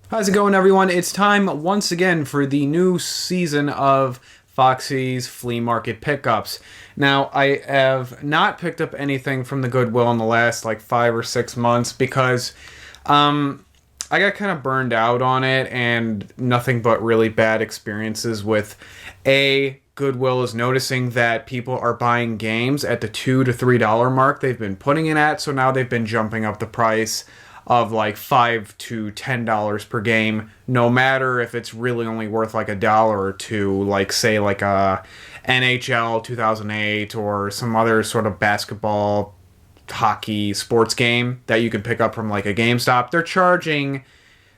How's it going, everyone? It's time once again for the new season of Foxy's Flea Market Pickups. Now, I have not picked up anything from the Goodwill in the last like 5 or 6 months because I got kind of burned out on it and nothing but really bad experiences with Goodwill is noticing that people are buying games at the $2 to $3 mark they've been putting it at, so now they've been jumping up the price of like $5 to $10 per game, no matter if it's really only worth like $1 or $2, like say like a NHL 2008 or some other sort of basketball, hockey, sports game that you could pick up from like a GameStop. They're charging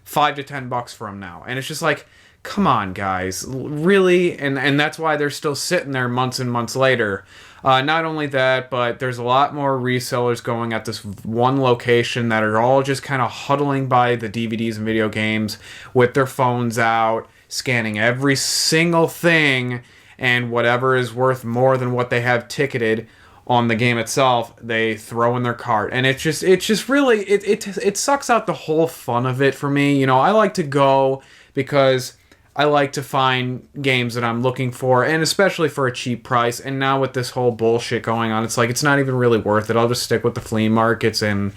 $5 to $10 for them now, and it's just like, come on, guys, really? And that's why they're still sitting there months and months later. Not only that, but there's a lot more resellers going at this one location that are all just kind of huddling by the DVDs and video games with their phones out, scanning every single thing, and whatever is worth more than what they have ticketed on the game itself, they throw in their cart. And it's just really, it sucks out the whole fun of it for me. You know, I like to go because I like to find games that I'm looking for, and especially for a cheap price. And now with this whole bullshit going on, it's like, it's not even really worth it. I'll just stick with the flea markets and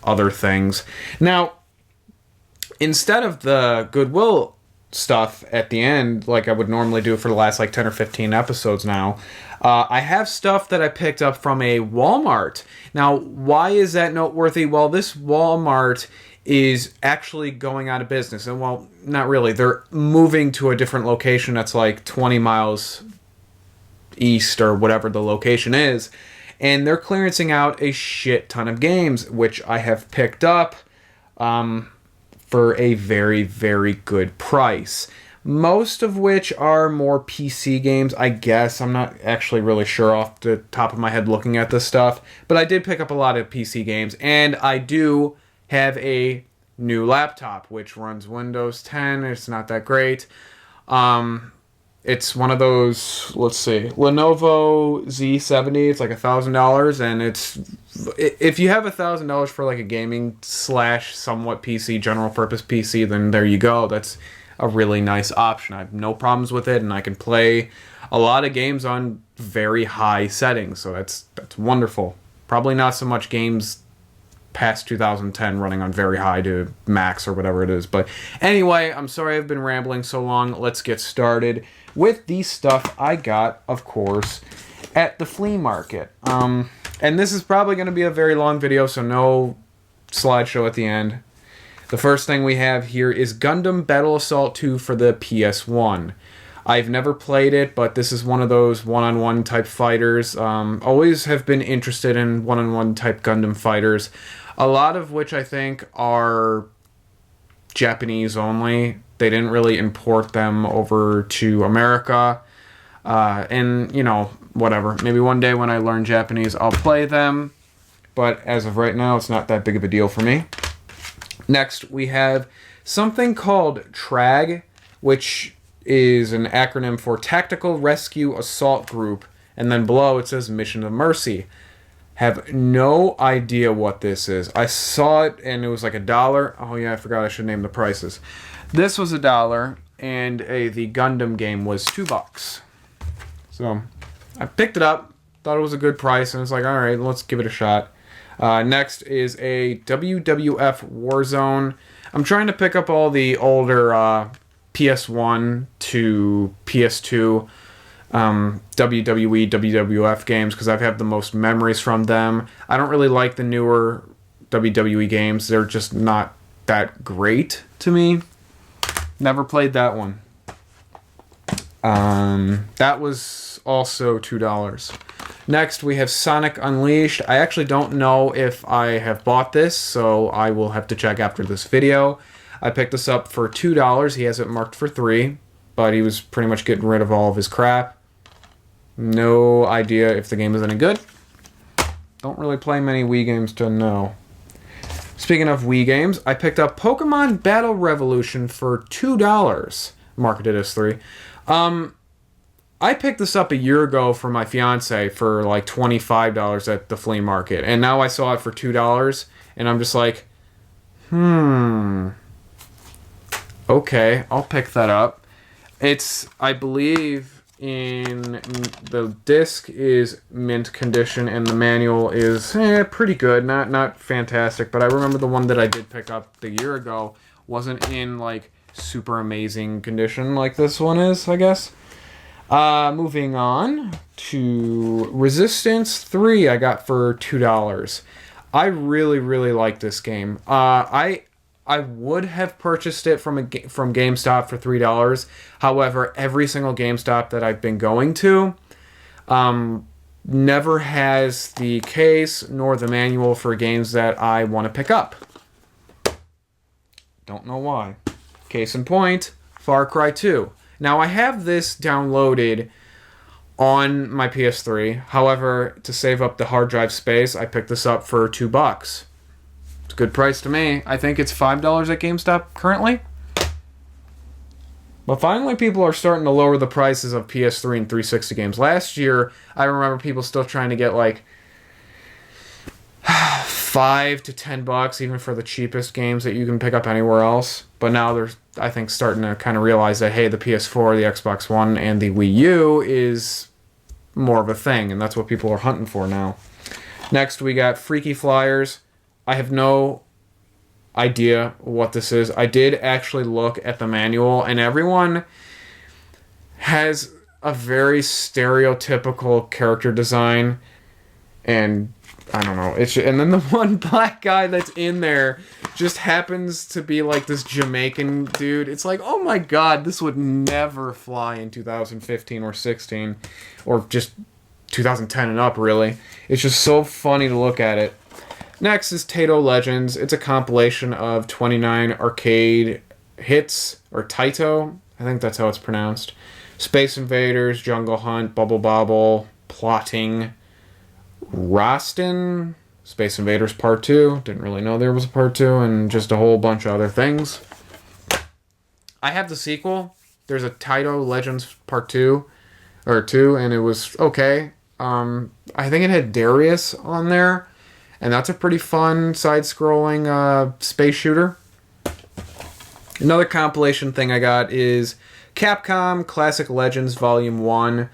other things. Now, instead of the Goodwill stuff at the end, like I would normally do for the last like 10 or 15 episodes now, I have stuff that I picked up from a Walmart. Now, why is that noteworthy? Well, this Walmart is actually going out of business. And well, not really. They're moving to a different location that's like 20 miles east or whatever the location is. And they're clearancing out a shit ton of games, which I have picked up for a very, very good price. Most of which are more PC games, I guess. I'm not actually really sure off the top of my head looking at this stuff. But I did pick up a lot of PC games. And I do have a new laptop which runs Windows 10. It's not that great. It's one of those, let's see, Lenovo Z70. It's like $1,000, and it's, if you have $1,000 for like a gaming slash somewhat PC, general purpose PC, then there you go. That's a really nice option. I have no problems with it, and I can play a lot of games on very high settings, so that's wonderful. Probably not so much games past 2010 running on very high to max or whatever it is. But anyway, I'm sorry I've been rambling so long. Let's get started with the stuff I got, of course, at the flea market. And this is probably going to be a very long video, so no slideshow at the end. The first thing we have here is Gundam Battle Assault 2 for the PS1. I've never played it, but this is one of those one-on-one type fighters. Always have been interested in one-on-one type Gundam fighters. A lot of which I think are Japanese only. They didn't really import them over to America. And, you know, whatever. Maybe one day when I learn Japanese, I'll play them. But as of right now, it's not that big of a deal for me. Next, we have something called TRAG, which is an acronym for Tactical Rescue Assault Group. And then below it says Mission of Mercy. Have no idea what this is. I saw it and it was like $1. Oh yeah, I forgot I should name the prices. This was $1 and the Gundam game was $2. So I picked it up, thought it was a good price, and it's like, all right, let's give it a shot. Next is a WWF Warzone. I'm trying to pick up all the older PS1 to PS2 WWE, WWF games because I've had the most memories from them. I don't really like the newer WWE games. They're just not that great to me. Never played that one. That was also $2. Next, we have Sonic Unleashed. I actually don't know if I have bought this, so I will have to check after this video. I picked this up for $2. He has it marked for $3, but he was pretty much getting rid of all of his crap. No idea if the game is any good. Don't really play many Wii games to know. Speaking of Wii games, I picked up Pokemon Battle Revolution for $2, marketed as $3. I picked this up a year ago for my fiance for like $25 at the flea market, and now I saw it for $2, and I'm just like, Okay, I'll pick that up. It's, I believe, in the disc is mint condition and the manual is pretty good. Not fantastic, but I remember the one that I did pick up the year ago wasn't in like super amazing condition like this one is, I guess. Moving on to Resistance 3 I got for $2. I really, really like this game. I would have purchased it from GameStop for $3. However, every single GameStop that I've been going to never has the case nor the manual for games that I want to pick up. Don't know why. Case in point, Far Cry 2. Now, I have this downloaded on my PS3. However, to save up the hard drive space, I picked this up for $2. It's a good price to me. I think it's $5 at GameStop currently. But finally, people are starting to lower the prices of PS3 and 360 games. Last year, I remember people still trying to get like $5 to $10 even for the cheapest games that you can pick up anywhere else. But now they're, I think, starting to kind of realize that, hey, the PS4, the Xbox One, and the Wii U is more of a thing, and that's what people are hunting for now. Next, we got Freaky Flyers. I have no idea what this is. I did actually look at the manual, and everyone has a very stereotypical character design, and I don't know. And then the one black guy that's in there just happens to be like this Jamaican dude. It's like, oh my god, this would never fly in 2015 or 16, or just 2010 and up, really. It's just so funny to look at it. Next is Taito Legends. It's a compilation of 29 arcade hits, or Taito, I think that's how it's pronounced. Space Invaders, Jungle Hunt, Bubble Bobble, Plotting, Rostin, Space Invaders Part 2. Didn't really know there was a Part 2, and just a whole bunch of other things. I have the sequel. There's a Taito Legends Part 2, or 2, and it was okay. I think it had Darius on there, and that's a pretty fun side-scrolling space shooter. Another compilation thing I got is Capcom Classic Legends Volume 1.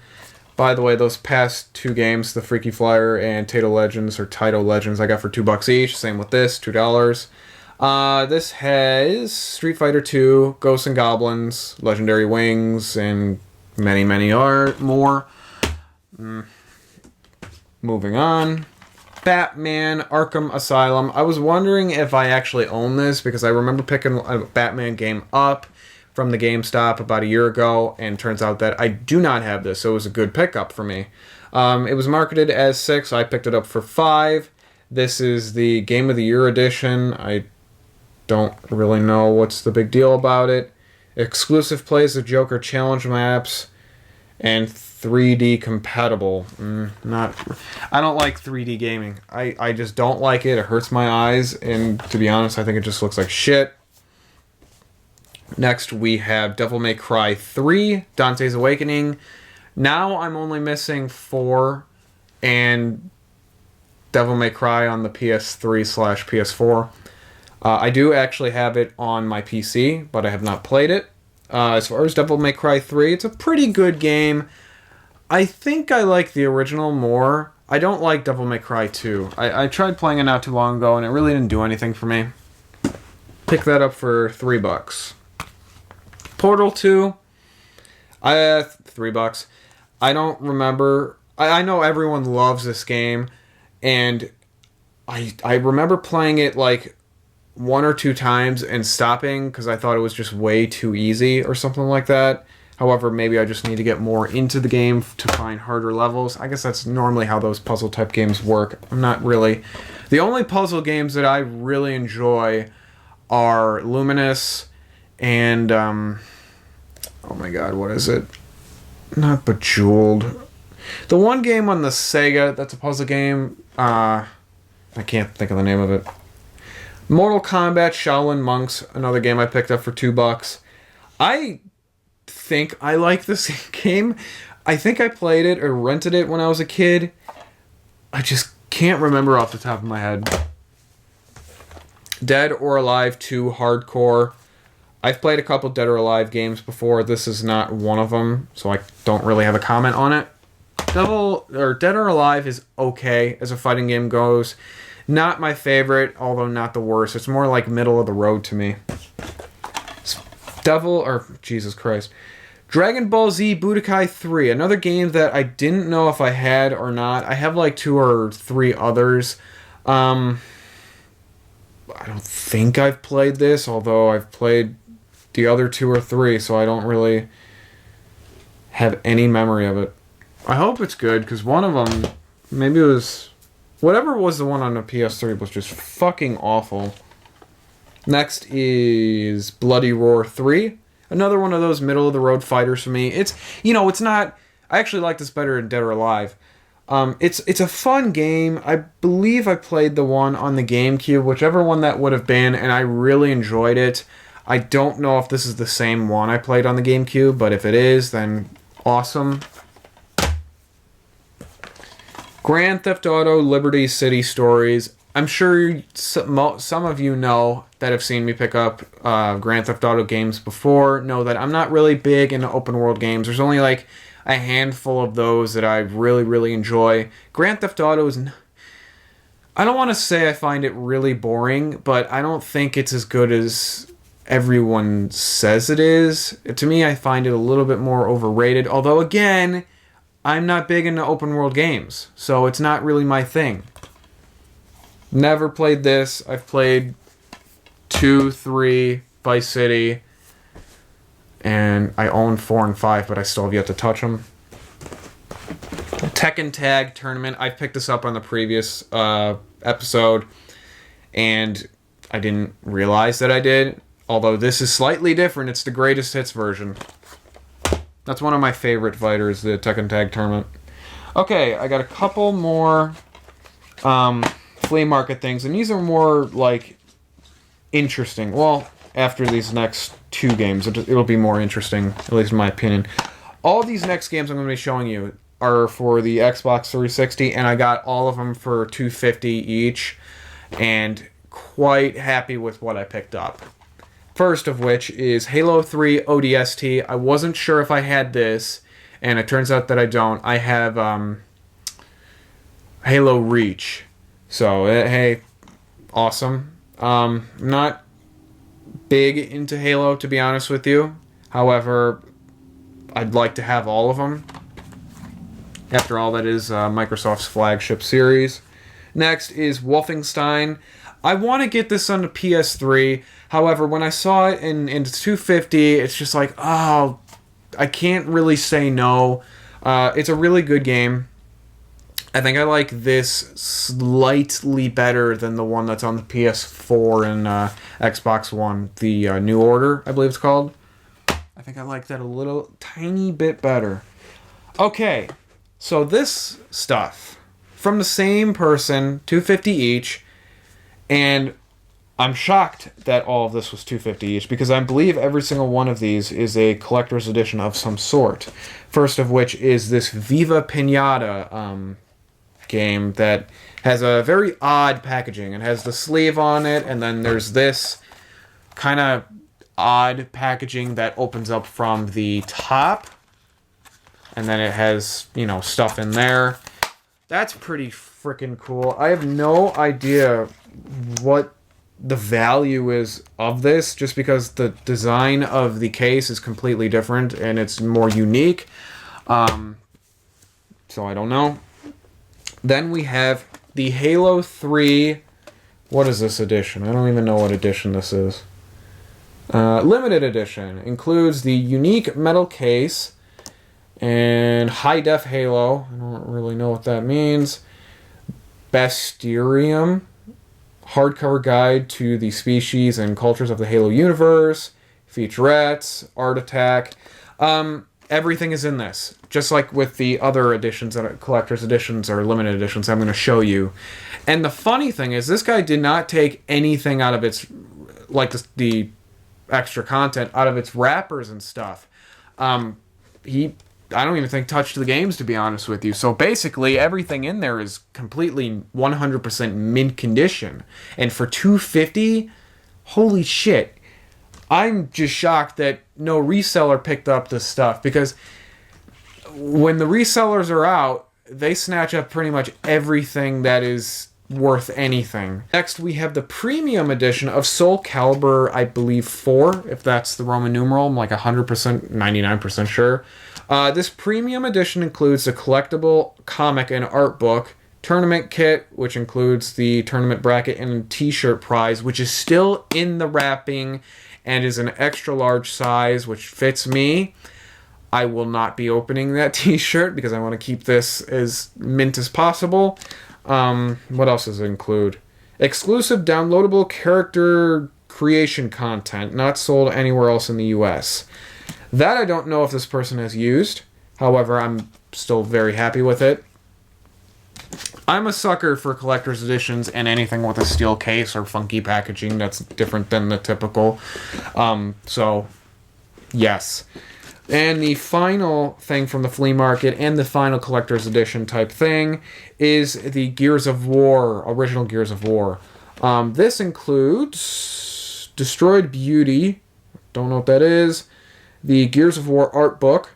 By the way, those past two games, the Freaky Flyer and Taito Legends, or Taito Legends, I got for $2 each. Same with this, $2. This has Street Fighter 2, Ghosts and Goblins, Legendary Wings, and many, many more. Moving on. Batman Arkham Asylum. I was wondering if I actually own this, because I remember picking a Batman game up from the GameStop about a year ago, and turns out that I do not have this, so it was a good pickup for me. It was marketed as $6. I picked it up for $5. This is the Game of the Year edition. I don't really know what's the big deal about it. Exclusive plays of Joker challenge maps, and 3D compatible. I don't like 3D gaming. I just don't like it. It hurts my eyes, and to be honest, I think it just looks like shit. Next, we have Devil May Cry 3, Dante's Awakening. Now I'm only missing 4 and Devil May Cry on the PS3/PS4. I do actually have it on my PC, but I have not played it. As far as Devil May Cry 3, it's a pretty good game. I think I like the original more. I don't like Devil May Cry 2. I tried playing it not too long ago, and it really didn't do anything for me. Pick that up for $3. Portal 2, $3. I don't remember. I know everyone loves this game, and I remember playing it like 1 or 2 times and stopping because I thought it was just way too easy or something like that. However, maybe I just need to get more into the game to find harder levels. I guess that's normally how those puzzle type games work. I'm not really. The only puzzle games that I really enjoy are Luminous and oh my god, what is it? Not Bejeweled. The one game on the Sega that's a puzzle game, I can't think of the name of it. Mortal Kombat Shaolin Monks, another game I picked up for $2. I think I like this game. I think I played it or rented it when I was a kid. I just can't remember off the top of my head. Dead or Alive 2 Hardcore. I've played a couple Dead or Alive games before. This is not one of them, so I don't really have a comment on it. Dead or Alive is okay as a fighting game goes. Not my favorite, although not the worst. It's more like middle of the road to me. Jesus Christ. Dragon Ball Z Budokai 3, another game that I didn't know if I had or not. I have like 2 or 3 others. I don't think I've played this, although I've played the other 2 or 3, so I don't really have any memory of it. I hope it's good, because one of them, maybe it was... Whatever was the one on the PS3 was just fucking awful. Next is Bloody Roar 3. Another one of those middle-of-the-road fighters for me. It's not... I actually like this better than Dead or Alive. It's a fun game. I believe I played the one on the GameCube, whichever one that would have been, and I really enjoyed it. I don't know if this is the same one I played on the GameCube, but if it is, then awesome. Grand Theft Auto Liberty City Stories. I'm sure some of you know that have seen me pick up Grand Theft Auto games before know that I'm not really big into open world games. There's only like a handful of those that I really, really enjoy. Grand Theft Auto is... I don't want to say I find it really boring, but I don't think it's as good as everyone says it is. To me, I find it a little bit more overrated. Although, again, I'm not big into open world games, so it's not really my thing. Never played this. I've played 2, 3, Vice City, and I own 4 and 5, but I still have yet to touch them. Tekken Tag Tournament. I picked this up on the previous episode, and I didn't realize that I did. Although this is slightly different. It's the greatest hits version. That's one of my favorite fighters, the Tekken Tag Tournament. Okay, I got a couple more flea market things, and these are more, like, interesting. Well, after these next 2 games, it'll be more interesting, at least in my opinion. All these next games I'm going to be showing you are for the Xbox 360, and I got all of them for $250 each, and quite happy with what I picked up. First of which is Halo 3 ODST. I wasn't sure if I had this, and it turns out that I don't. I have Halo Reach. So, hey, awesome. Not big into Halo, to be honest with you. However, I'd like to have all of them. After all, that is Microsoft's flagship series. Next is Wolfenstein. I want to get this on the PS3. However, when I saw it and it's $250, it's just like, oh, I can't really say no. It's a really good game. I think I like this slightly better than the one that's on the PS4 and Xbox One. The New Order, I believe it's called. I think I like that a little tiny bit better. Okay, so this stuff from the same person, $250 each, and I'm shocked that all of this was $250 each, because I believe every single one of these is a collector's edition of some sort. First of which is this Viva Pinata game that has a very odd packaging. It has the sleeve on it, and then there's this kind of odd packaging that opens up from the top, and then it has, stuff in there. That's pretty freaking cool. I have no idea what the value is of this, just because the design of the case is completely different and it's more unique. So I don't know. Then we have the Halo 3. What is this edition? I don't even know what edition this is. Limited edition. Includes the unique metal case and high-def Halo. I don't really know what that means. Bestiarium. Hardcover guide to the species and cultures of the Halo universe. Featurettes. Art Attack. Everything is in this. Just like with the other editions, that are collector's editions or limited editions I'm going to show you. And the funny thing is, this guy did not take anything out of its, like the extra content, out of its wrappers and stuff. I don't even think touched the games, to be honest with you. So basically, everything in there is completely 100% mint condition. And for $250, holy shit. I'm just shocked that no reseller picked up this stuff, because when the resellers are out, they snatch up pretty much everything that is worth anything. Next, we have the premium edition of Soul Calibur, I believe 4, if that's the Roman numeral. I'm like 100%, 99% sure. This premium edition includes a collectible comic and art book, tournament kit, which includes the tournament bracket and t-shirt prize, which is still in the wrapping and is an extra large size, which fits me. I will not be opening that t-shirt because I want to keep this as mint as possible. What else does it include? Exclusive downloadable character creation content, not sold anywhere else in the US. That I don't know if this person has used. However, I'm still very happy with it. I'm a sucker for collector's editions and anything with a steel case or funky packaging that's different than the typical. So, yes. And the final thing from the flea market and the final collector's edition type thing is the Gears of War, original Gears of War. This includes Destroyed Beauty, don't know what that is, the Gears of War art book,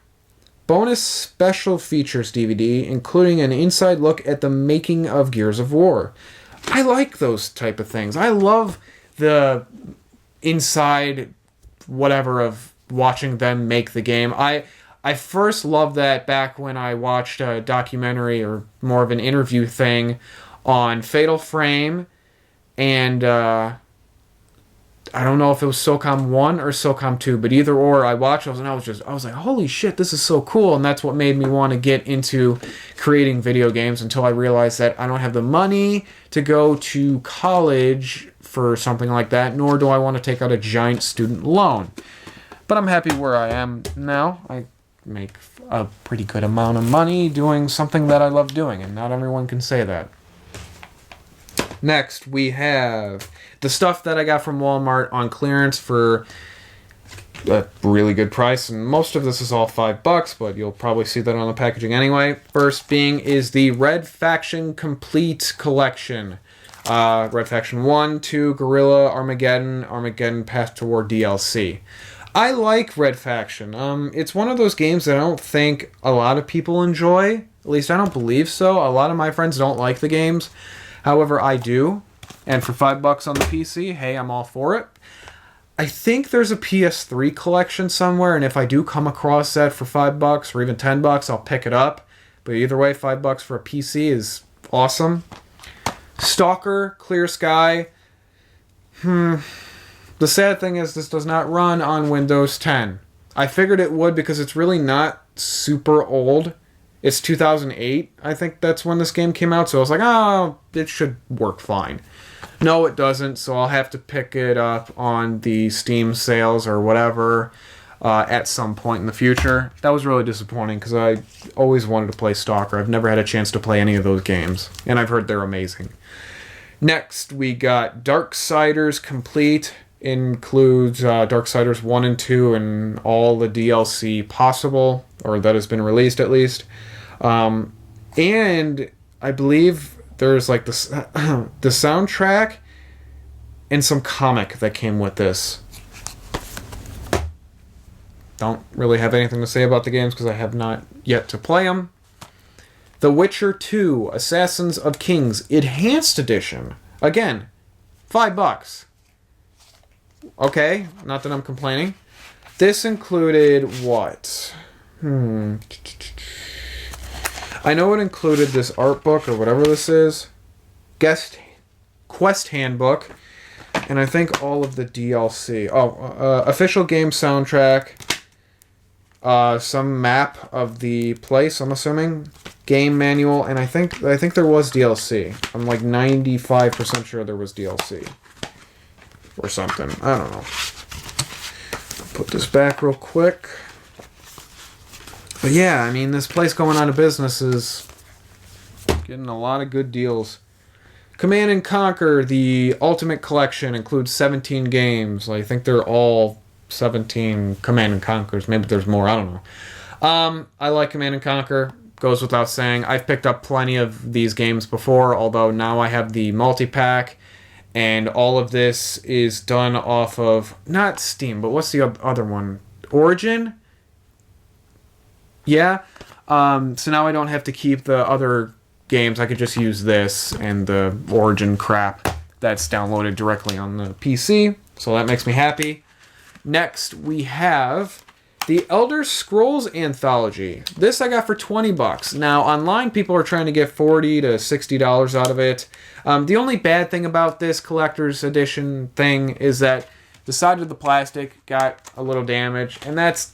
bonus special features DVD, including an inside look at the making of Gears of War. I like those type of things. I love the inside whatever of watching them make the game. I first loved that back when I watched a documentary or more of an interview thing on Fatal Frame, and I don't know if it was SOCOM 1 or SOCOM 2, but either or, I watched those and I was like, holy shit, this is so cool. And that's what made me want to get into creating video games, until I realized that I don't have the money to go to college for something like that, nor do I want to take out a giant student loan. But I'm happy where I am now. I make a pretty good amount of money doing something that I love doing, and not everyone can say that. Next, we have the stuff that I got from Walmart on clearance for a really good price, and most of this is all $5, but you'll probably see that on the packaging anyway. First being is the Red Faction Complete Collection. Red Faction 1, 2, Guerrilla, Armageddon, Path to War DLC. I like Red Faction. It's one of those games that I don't think a lot of people enjoy. At least I don't believe so. A lot of my friends don't like the games. However, I do. And for $5 on the PC, hey, I'm all for it. I think there's a PS3 collection somewhere, and if I do come across that for $5 or even $10, I'll pick it up. But either way, $5 for a PC is awesome. Stalker, Clear Sky. The sad thing is this does not run on Windows 10. I figured it would because it's really not super old. It's 2008, I think that's when this game came out. So I was like, oh, it should work fine. No, it doesn't, so I'll have to pick it up on the Steam sales or whatever at some point in the future. That was really disappointing because I always wanted to play Stalker. I've never had a chance to play any of those games, and I've heard they're amazing. Next, we got Darksiders Complete. Includes Darksiders 1 and 2 and all the DLC possible, or that has been released at least. And I believe there's like the soundtrack and some comic that came with this. Don't really have anything to say about the games because I have not yet to play them. The Witcher 2 Assassins of Kings Enhanced Edition. Again, $5. Okay, not that I'm complaining. This included what? I know it included this art book or whatever this is. Quest handbook. And I think all of the DLC. Official game soundtrack. Some map of the place, I'm assuming. Game manual. And I think there was DLC. I'm like 95% sure there was DLC. Or something. I don't know. Put this back real quick. But yeah, I mean, this place going out of business is getting a lot of good deals. Command & Conquer, the Ultimate Collection, includes 17 games. I think they're all 17 Command & Conquers. Maybe there's more, I don't know. I like Command & Conquer. Goes without saying. I've picked up plenty of these games before, although now I have the multi-pack. And all of this is done off of, not Steam, but what's the other one? Origin? Yeah. So now I don't have to keep the other games. I could just use this and the Origin crap that's downloaded directly on the PC. So that makes me happy. Next, we have the Elder Scrolls Anthology. This I got for $20. Now, online, people are trying to get $40 to $60 out of it. The only bad thing about this collector's edition thing is that the side of the plastic got a little damaged, and that's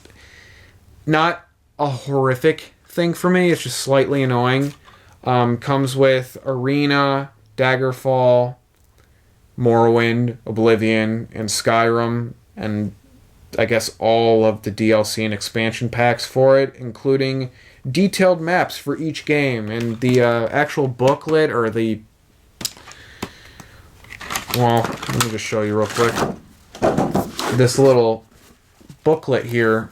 not a horrific thing for me. It's just slightly annoying. Comes with Arena, Daggerfall, Morrowind, Oblivion, and Skyrim, and I guess all of the DLC and expansion packs for it, including detailed maps for each game, and the actual booklet, or the... Well, let me just show you real quick. This little booklet here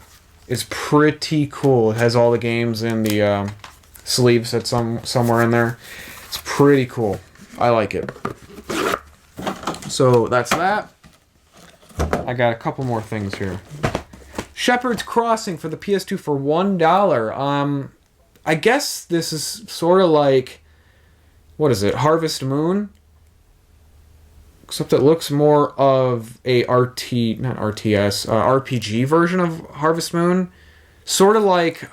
is pretty cool. It has all the games in the sleeves that's somewhere in there. It's pretty cool. I like it. So that's that. I got a couple more things here. Shepherd's Crossing for the PS2 for $1. I guess this is sort of like, what is it, Harvest Moon? Except it looks more of a RPG version of Harvest Moon. Sort of like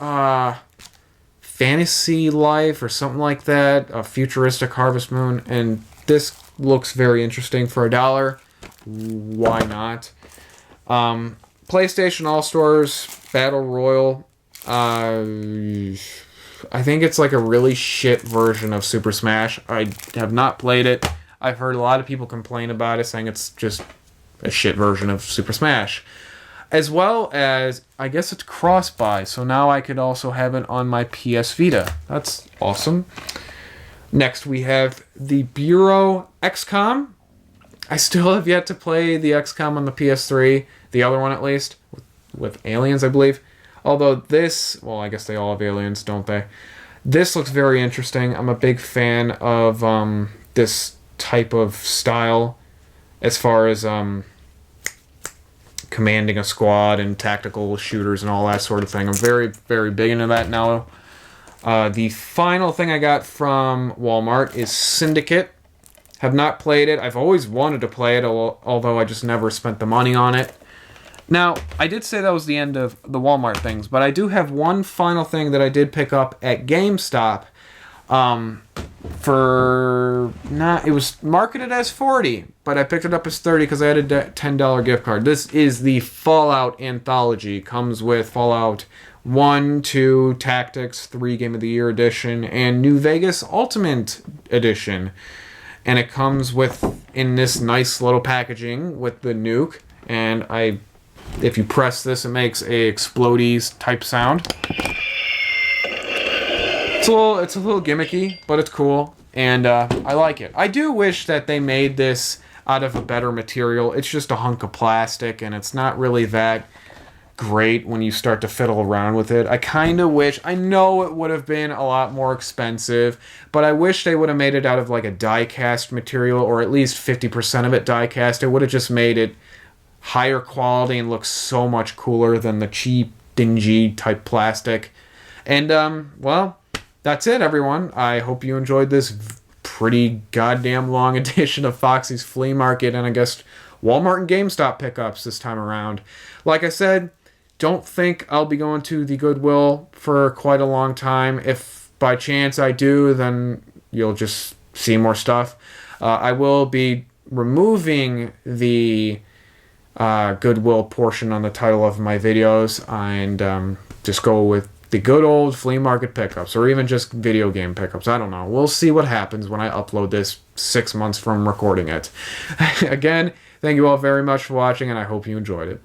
Fantasy Life or something like that. A futuristic Harvest Moon. And this looks very interesting for $1. Why not? PlayStation All-Stars Battle Royale. I think it's like a really shit version of Super Smash. I have not played it. I've heard a lot of people complain about it, saying it's just a shit version of Super Smash. As well as, I guess it's cross-buy, so now I could also have it on my PS Vita. That's awesome. Next, we have the Bureau XCOM. I still have yet to play the XCOM on the PS3, the other one at least, with aliens, I believe. Although this, well, I guess they all have aliens, don't they? This looks very interesting. I'm a big fan of this type of style as far as commanding a squad and tactical shooters and all that sort of thing. I'm very, very big into that now. The final thing I got from Walmart is Syndicate. Have not played it. I've always wanted to play it, although I just never spent the money on it. Now, I did say that was the end of the Walmart things, but I do have one final thing that I did pick up at GameStop. It was marketed as $40, but I picked it up as $30 because I had a $10 gift card. This is the Fallout Anthology. Comes with Fallout 1, 2, Tactics, 3 Game of the Year Edition, and New Vegas Ultimate Edition. And it comes with, in this nice little packaging, with the nuke. And if you press this, it makes a explodies type sound. It's a little gimmicky, but it's cool, and I like it. I do wish that they made this out of a better material. It's just a hunk of plastic, and it's not really that great when you start to fiddle around with it. I kind of wish, I know it would have been a lot more expensive, but I wish they would have made it out of like a die-cast material, or at least 50% of it die-cast. It would have just made it higher quality and look so much cooler than the cheap, dingy type plastic. And, well, that's it, everyone. I hope you enjoyed this pretty goddamn long edition of Foxxy's Flea Market and I guess Walmart and GameStop pickups this time around. Like I said, don't think I'll be going to the Goodwill for quite a long time. If by chance I do, then you'll just see more stuff. I will be removing the Goodwill portion on the title of my videos and just go with the good old flea market pickups, or even just video game pickups. I don't know. We'll see what happens when I upload this 6 months from recording it. Again, thank you all very much for watching, and I hope you enjoyed it.